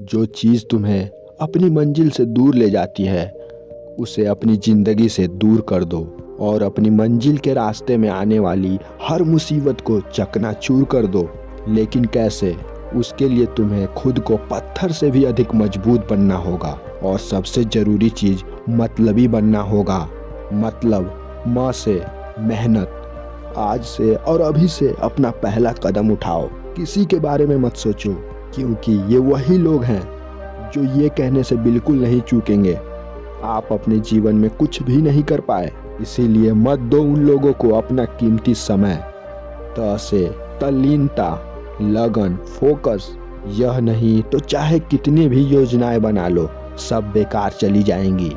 जो चीज़ तुम्हें अपनी मंजिल से दूर ले जाती है उसे अपनी ज़िंदगी से दूर कर दो और अपनी मंजिल के रास्ते में आने वाली हर मुसीबत को चकनाचूर कर दो। लेकिन कैसे? उसके लिए तुम्हें खुद को पत्थर से भी अधिक मजबूत बनना होगा और सबसे ज़रूरी चीज़ मतलबी बनना होगा। मतलब म से मेहनत। आज से और अभी से अपना पहला कदम उठाओ। किसी के बारे में मत सोचो, क्योंकि ये वही लोग हैं जो ये कहने से बिल्कुल नहीं चूकेंगे आप अपने जीवन में कुछ भी नहीं कर पाए। इसीलिए मत दो उन लोगों को अपना कीमती समय। त से तल्लीनता, लगन, फोकस। यह नहीं तो चाहे कितनी भी योजनाएं बना लो, सब बेकार चली जाएंगी।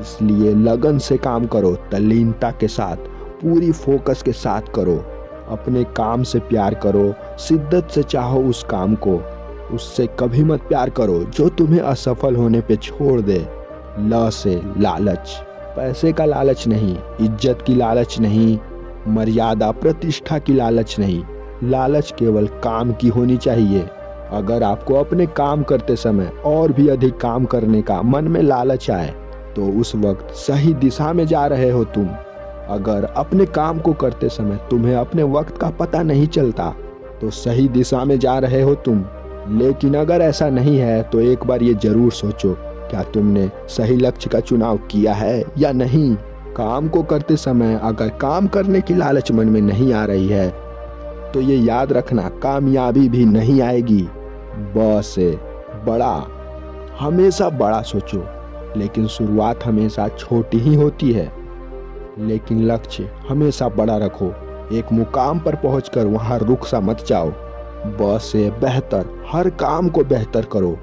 इसलिए लगन से काम करो, तल्लीनता के साथ, पूरी फोकस के साथ करो। अपने काम से प्यार करो, शिद्दत से चाहो उस काम को। उससे कभी मत प्यार करो जो तुम्हें असफल होने पे छोड़ दे। ल से लालच। पैसे का लालच नहीं, इज्जत की लालच नहीं, मर्यादा प्रतिष्ठा की लालच नहीं। लालच केवल काम की होनी चाहिए। अगर आपको अपने काम करते समय और भी अधिक काम करने का मन में लालच आए तो उस वक्त सही दिशा में जा रहे हो तुम। अगर अपने काम को करते समय तुम्हें अपने वक्त का पता नहीं चलता तो सही दिशा में जा रहे हो तुम। लेकिन अगर ऐसा नहीं है तो एक बार ये जरूर सोचो, क्या तुमने सही लक्ष्य का चुनाव किया है या नहीं। काम को करते समय अगर काम करने की लालच मन में नहीं आ रही है तो ये याद रखना, कामयाबी भी नहीं आएगी। ब से बड़ा। हमेशा बड़ा सोचो, लेकिन शुरुआत हमेशा छोटी ही होती है। लेकिन लक्ष्य हमेशा बड़ा रखो। एक मुकाम पर पहुंचकर वहां रुक सा मत जाओ। ब से बेहतर। हर काम को बेहतर करो,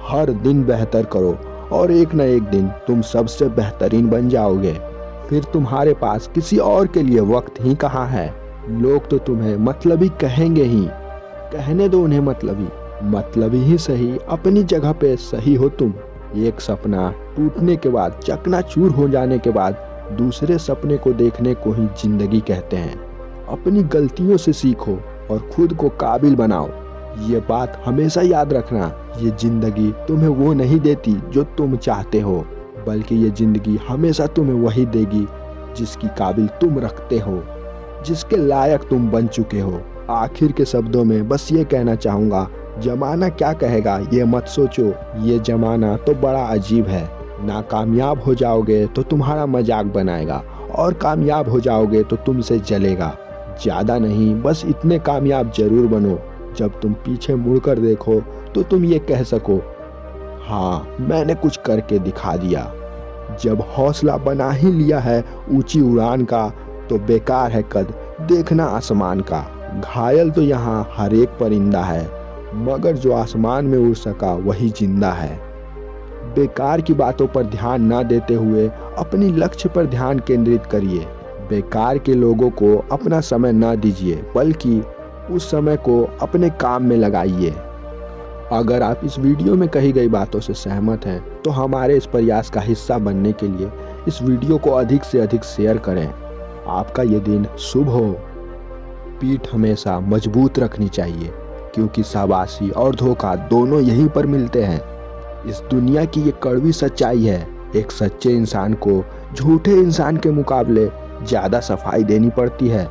हर दिन बेहतर करो और एक न एक दिन तुम सबसे बेहतरीन बन जाओगे। फिर तुम्हारे पास किसी और के लिए वक्त ही कहाँ है। लोग तो तुम्हें मतलबी कहेंगे ही, कहने दो उन्हें मतलबी। मतलबी ही सही, अपनी जगह पे सही हो तुम। एक सपना टूटने के बाद, चकनाचूर हो जाने के बाद दूसरे सपने को देखने को ही जिंदगी कहते हैं। अपनी गलतियों से सीखो और खुद को काबिल बनाओ। ये बात हमेशा याद रखना, ये जिंदगी तुम्हें वो नहीं देती जो तुम चाहते हो, बल्कि ये जिंदगी हमेशा तुम्हें वही देगी जिसकी काबिल तुम रखते हो, जिसके लायक तुम बन चुके हो। आखिर के शब्दों में बस ये कहना चाहूँगा, जमाना क्या कहेगा ये मत सोचो। ये जमाना तो बड़ा अजीब है। नाकामयाब हो जाओगे तो तुम्हारा मजाक बनाएगा और कामयाब हो जाओगे तो तुमसे जलेगा। ज़्यादा नहीं, बस इतने कामयाब जरूर बनो जब तुम पीछे मुड़कर देखो तो तुम ये कह सको, हाँ मैंने कुछ करके दिखा दिया। जब हौसला बना ही लिया है ऊंची उड़ान का तो बेकार है कद देखना आसमान का। घायल तो यहाँ हर एक परिंदा है, मगर जो आसमान में उड़ सका वही जिंदा है। बेकार की बातों पर ध्यान ना देते हुए अपनी लक्ष्य पर ध्यान केंद्रित करिए। बेकार के लोगों को अपना समय ना दीजिए, बल्कि उस समय को अपने काम में लगाइए। अगर आप इस वीडियो में कही गई बातों से सहमत हैं तो हमारे इस प्रयास का हिस्सा बनने के लिए इस वीडियो को अधिक से अधिक शेयर करें। आपका ये दिन शुभ हो। पीठ हमेशा मजबूत रखनी चाहिए, क्योंकि शाबाशी और धोखा दोनों यहीं पर मिलते हैं। इस दुनिया की ये कड़वी सच्चाई है, एक सच्चे इंसान को झूठे इंसान के मुकाबले ज़्यादा सफाई देनी पड़ती है।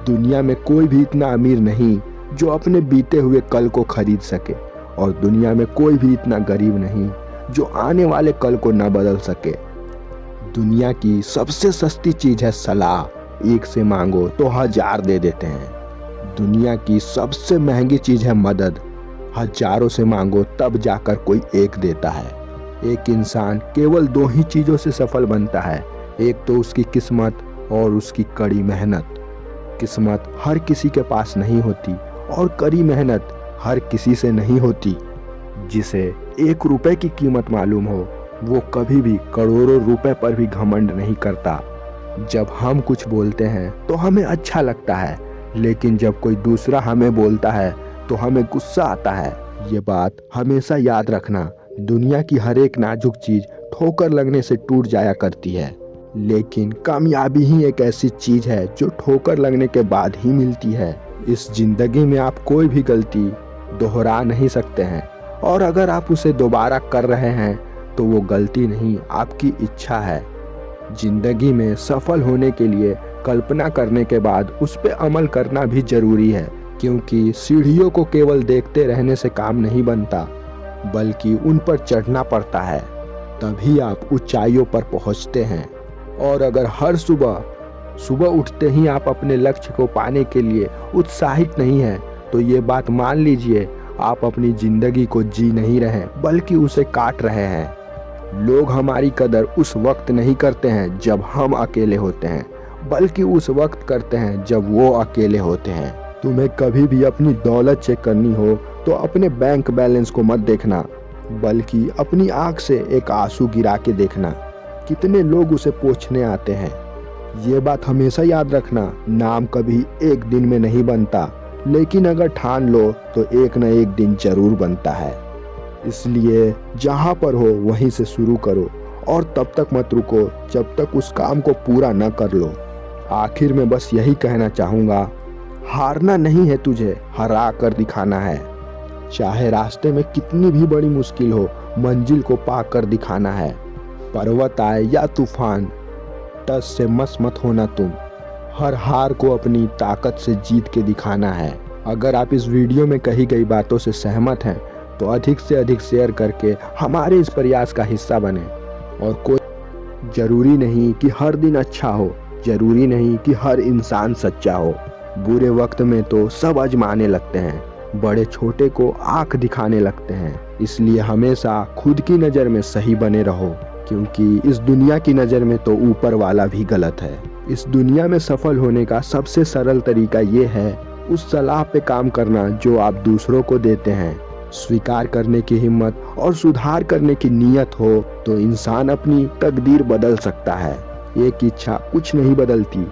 दुनिया में कोई भी इतना अमीर नहीं जो अपने बीते हुए कल को खरीद सके, और दुनिया में कोई भी इतना गरीब नहीं जो आने वाले कल को न बदल सके। दुनिया की सबसे सस्ती चीज़ है सलाह, एक से मांगो तो 1000 दे देते हैं। दुनिया की सबसे महंगी चीज़ है मदद, हजारों से मांगो तब जाकर कोई एक देता है। एक इंसान केवल 2 ही चीज़ों से सफल बनता है, एक तो उसकी किस्मत और उसकी कड़ी मेहनत। किस्मत हर किसी के पास नहीं होती और कड़ी मेहनत हर किसी से नहीं होती। जिसे 1 रुपए की कीमत मालूम हो वो कभी भी करोड़ों रुपए पर भी घमंड नहीं करता। जब हम कुछ बोलते हैं तो हमें अच्छा लगता है, लेकिन जब कोई दूसरा हमें बोलता है तो हमें गुस्सा आता है। ये बात हमेशा याद रखना, दुनिया की हर एक नाजुक चीज ठोकर लगने से टूट जाया करती है, लेकिन कामयाबी ही एक ऐसी चीज है जो ठोकर लगने के बाद ही मिलती है। इस जिंदगी में आप कोई भी गलती दोहरा नहीं सकते हैं। और अगर आप उसे दोबारा कर रहे हैं तो वो गलती नहीं, आपकी इच्छा है। जिंदगी में सफल होने के लिए कल्पना करने के बाद उस पर अमल करना भी जरूरी है, क्योंकि सीढ़ियों को केवल देखते रहने से काम नहीं बनता, बल्कि उन पर चढ़ना पड़ता है, तभी आप ऊंचाइयों पर पहुंचते हैं। और अगर हर सुबह उठते ही आप अपने लक्ष्य को पाने के लिए उत्साहित नहीं हैं, तो ये बात मान लीजिए आप अपनी जिंदगी को जी नहीं रहे बल्कि उसे काट रहे हैं। लोग हमारी कदर उस वक्त नहीं करते हैं जब हम अकेले होते हैं, बल्कि उस वक्त करते हैं जब वो अकेले होते हैं। तुम्हें कभी भी अपनी दौलत चेक करनी हो तो अपने बैंक बैलेंस को मत देखना, बल्कि अपनी आंख से एक आंसू गिरा के देखना। कितने लोग उसे पोंछने आते हैं। ये बात हमेशा याद रखना, नाम कभी एक दिन में नहीं बनता, लेकिन अगर ठान लो तो एक न एक दिन जरूर बनता है। इसलिए जहाँ पर हो वहीं से शुरू करो और तब तक मत रुको जब तक उस काम को पूरा न कर लो। आखिर में बस यही कहना चाहूँगा, हारना नहीं है, तुझे हरा कर दिखाना है। चाहे रास्ते में कितनी भी बड़ी मुश्किल हो, मंजिल को पा कर दिखाना है। पर्वत आए या तूफान, टस से मस मत होना तुम। हर हार को अपनी ताकत से जीत के दिखाना है। अगर आप इस वीडियो में कही गई बातों से सहमत हैं तो अधिक से अधिक शेयर करके हमारे इस प्रयास का हिस्सा बने। और कोई जरूरी नहीं कि हर दिन अच्छा हो, जरूरी नहीं कि हर इंसान सच्चा हो। बुरे वक्त में तो सब आजमाने लगते हैं, बड़े छोटे को आंख दिखाने लगते हैं। इसलिए हमेशा खुद की नज़र में सही बने रहो, क्योंकि इस दुनिया की नज़र में तो ऊपर वाला भी गलत है। इस दुनिया में सफल होने का सबसे सरल तरीका ये है, उस सलाह पे काम करना जो आप दूसरों को देते हैं। स्वीकार करने की हिम्मत और सुधार करने की नीयत हो तो इंसान अपनी तकदीर बदल सकता है। एक इच्छा कुछ नहीं बदलती,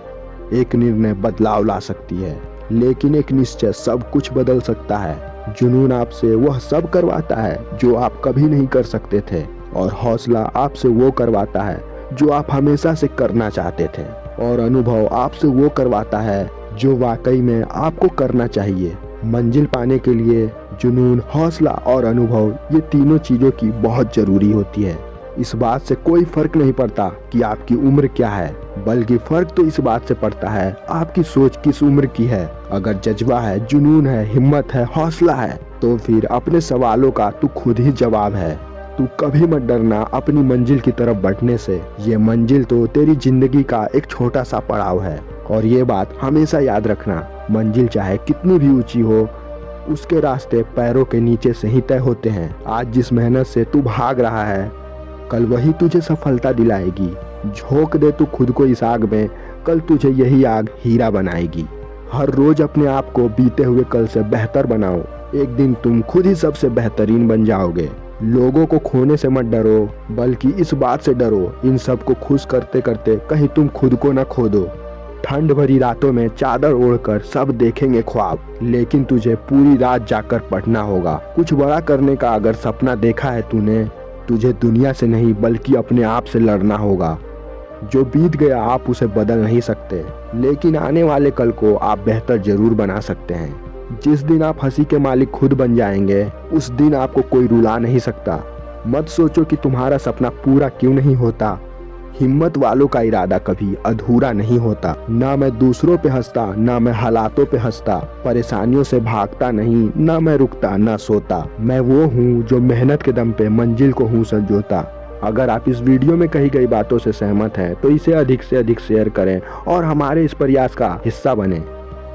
एक निर्णय बदलाव ला सकती है, लेकिन एक निश्चय सब कुछ बदल सकता है। जुनून आपसे वह सब करवाता है जो आप कभी नहीं कर सकते थे, और हौसला आपसे वो करवाता है जो आप हमेशा से करना चाहते थे, और अनुभव आपसे वो करवाता है जो वाकई में आपको करना चाहिए। मंजिल पाने के लिए जुनून, हौसला और अनुभव, ये तीनों चीज़ों की बहुत ज़रूरी होती है। इस बात से कोई फर्क नहीं पड़ता कि आपकी उम्र क्या है, बल्कि फर्क तो इस बात से पड़ता है आपकी सोच किस उम्र की है। अगर जज्बा है, जुनून है, हिम्मत है, हौसला है, तो फिर अपने सवालों का तू खुद ही जवाब है। तू कभी मत डरना अपनी मंजिल की तरफ बढ़ने से। ये मंजिल तो तेरी जिंदगी का एक छोटा सा पड़ाव है, और ये बात हमेशा याद रखना, मंजिल चाहे कितनी भी ऊंची हो, उसके रास्ते पैरों के नीचे से ही तय होते हैं। आज जिस मेहनत से तू भाग रहा है, कल वही तुझे सफलता दिलाएगी। झोंक दे तू खुद को इस आग में, कल तुझे यही आग हीरा बनाएगी। हर रोज अपने आप को बीते हुए कल से बेहतर बनाओ, एक दिन तुम खुद ही सबसे बेहतरीन बन जाओगे। लोगों को खोने से मत डरो, बल्कि इस बात से डरो, इन सबको खुश करते करते कहीं तुम खुद को न खो दो। ठंड भरी रातों में चादर ओढ़कर सब देखेंगे ख्वाब, लेकिन तुझे पूरी रात जाकर पढ़ना होगा। कुछ बड़ा करने का अगर सपना देखा है तूने, तुझे दुनिया से नहीं बल्कि अपने आप से लड़ना होगा। जो बीत गया आप उसे बदल नहीं सकते, लेकिन आने वाले कल को आप बेहतर जरूर बना सकते हैं। जिस दिन आप हंसी के मालिक खुद बन जाएंगे, उस दिन आपको कोई रुला नहीं सकता। मत सोचो कि तुम्हारा सपना पूरा क्यों नहीं होता। हिम्मत वालों का इरादा कभी अधूरा नहीं होता। ना मैं दूसरों पे हंसता, ना मैं हालातों पे हंसता, परेशानियों से भागता नहीं, ना मैं रुकता ना सोता। मैं वो हूँ जो मेहनत के दम पे मंजिल को हूँ संजोता। अगर आप इस वीडियो में कही गई बातों से सहमत हैं तो इसे अधिक से अधिक शेयर करें और हमारे इस प्रयास का हिस्सा बने।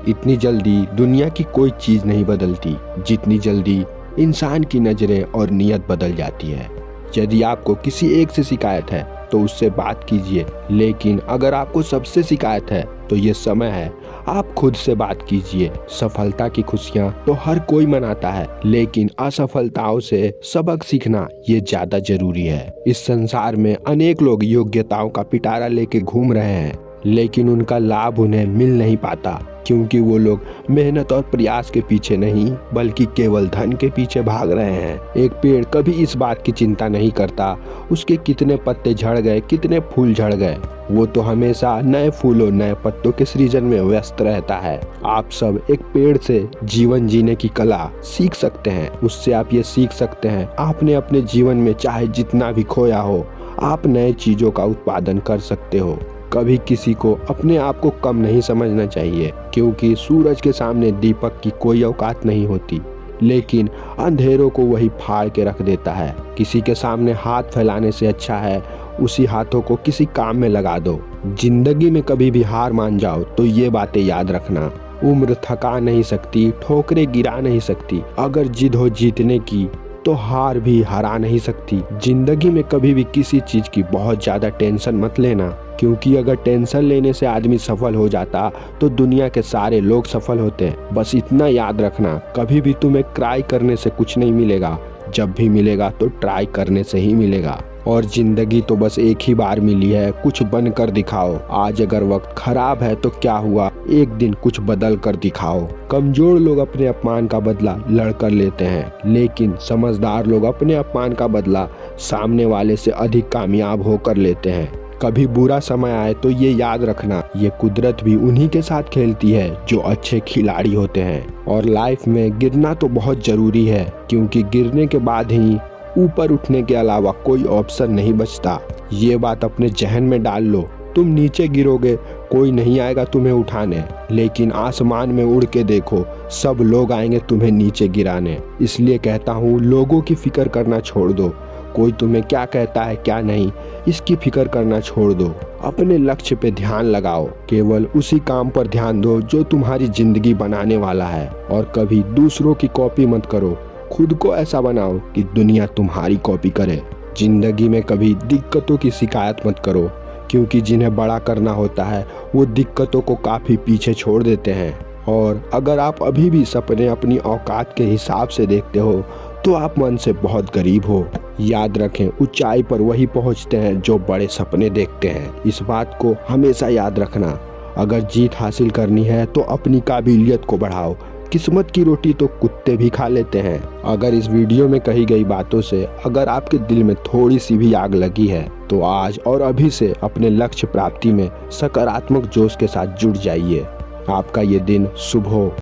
इतनी जल्दी दुनिया की कोई चीज नहीं बदलती जितनी जल्दी इंसान की नजरें और नियत बदल जाती है। यदि आपको किसी एक से शिकायत है तो उससे बात कीजिए, लेकिन अगर आपको सबसे शिकायत है तो ये समय है आप खुद से बात कीजिए। सफलता की खुशियाँ तो हर कोई मनाता है, लेकिन असफलताओं से सबक सीखना ये ज्यादा जरूरी है। इस संसार में अनेक लोग योग्यताओं का पिटारा लेके घूम रहे हैं, लेकिन उनका लाभ उन्हें मिल नहीं पाता। क्योंकि वो लोग मेहनत और प्रयास के पीछे नहीं बल्कि केवल धन के पीछे भाग रहे हैं। एक पेड़ कभी इस बात की चिंता नहीं करता उसके कितने पत्ते झड़ गए, कितने फूल झड़ गए। वो तो हमेशा नए फूलों, नए पत्तों के सृजन में व्यस्त रहता है। आप सब एक पेड़ से जीवन जीने की कला सीख सकते हैं। उससे आप ये सीख सकते हैं, आपने अपने जीवन में चाहे जितना भी खोया हो, आप नए चीजों का उत्पादन कर सकते हो। कभी किसी को अपने आप को कम नहीं समझना चाहिए, क्योंकि सूरज के सामने दीपक की कोई औकात नहीं होती, लेकिन अंधेरों को वही फाड़ के रख देता है। किसी के सामने हाथ फैलाने से अच्छा है उसी हाथों को किसी काम में लगा दो। जिंदगी में कभी भी हार मान जाओ तो ये बातें याद रखना, उम्र थका नहीं सकती, ठोकरें गिरा नहीं सकती। अगर जिद हो जीतने की तो हार भी हरा नहीं सकती। जिंदगी में कभी भी किसी चीज की बहुत ज्यादा टेंशन मत लेना, क्योंकि अगर टेंशन लेने से आदमी सफल हो जाता तो दुनिया के सारे लोग सफल होते हैं। बस इतना याद रखना, कभी भी तुम्हें क्राई करने से कुछ नहीं मिलेगा, जब भी मिलेगा तो ट्राई करने से ही मिलेगा। और जिंदगी तो बस एक ही बार मिली है, कुछ बन कर दिखाओ। आज अगर वक्त खराब है तो क्या हुआ, एक दिन कुछ बदल कर दिखाओ। कमजोर लोग अपने अपमान का बदला लड़ कर लेते हैं, लेकिन समझदार लोग अपने अपमान का बदला सामने वाले से अधिक कामयाब होकर लेते हैं। कभी बुरा समय आए तो ये याद रखना, ये कुदरत भी उन्हीं के साथ खेलती है जो अच्छे खिलाड़ी होते हैं। और लाइफ में गिरना तो बहुत जरूरी है, क्योंकि गिरने के बाद ही ऊपर उठने के अलावा कोई ऑप्शन नहीं बचता। ये बात अपने जहन में डाल लो। तुम नीचे गिरोगे, कोई नहीं आएगा तुम्हें उठाने, लेकिन आसमान में उड़ के देखो, सब लोग आएंगे तुम्हें नीचे गिराने। इसलिए कहता हूँ, लोगों की फिक्र करना छोड़ दो। कोई तुम्हें क्या कहता है क्या नहीं, इसकी फिक्र करना छोड़ दो। अपने लक्ष्य पे ध्यान लगाओ, केवल उसी काम पर ध्यान दो जो तुम्हारी जिंदगी बनाने वाला है। और कभी दूसरों की कॉपी मत करो, खुद को ऐसा बनाओ कि दुनिया तुम्हारी कॉपी करे। जिंदगी में कभी दिक्कतों की शिकायत मत करो, क्योंकि जिन्हें बड़ा करना होता है वो दिक्कतों को काफी पीछे छोड़ देते हैं। और अगर आप अभी भी सपने अपनी औकात के हिसाब से देखते हो तो आप मन से बहुत गरीब हो। याद रखें, ऊंचाई पर वही पहुंचते हैं जो बड़े सपने देखते हैं। इस बात को हमेशा याद रखना। अगर जीत हासिल करनी है तो अपनी काबिलियत को बढ़ाओ। किस्मत की रोटी तो कुत्ते भी खा लेते हैं। अगर इस वीडियो में कही गई बातों से अगर आपके दिल में थोड़ी सी भी आग लगी है तो आज और अभी से अपने लक्ष्य प्राप्ति में सकारात्मक जोश के साथ जुट जाइए। आपका ये दिन शुभ हो।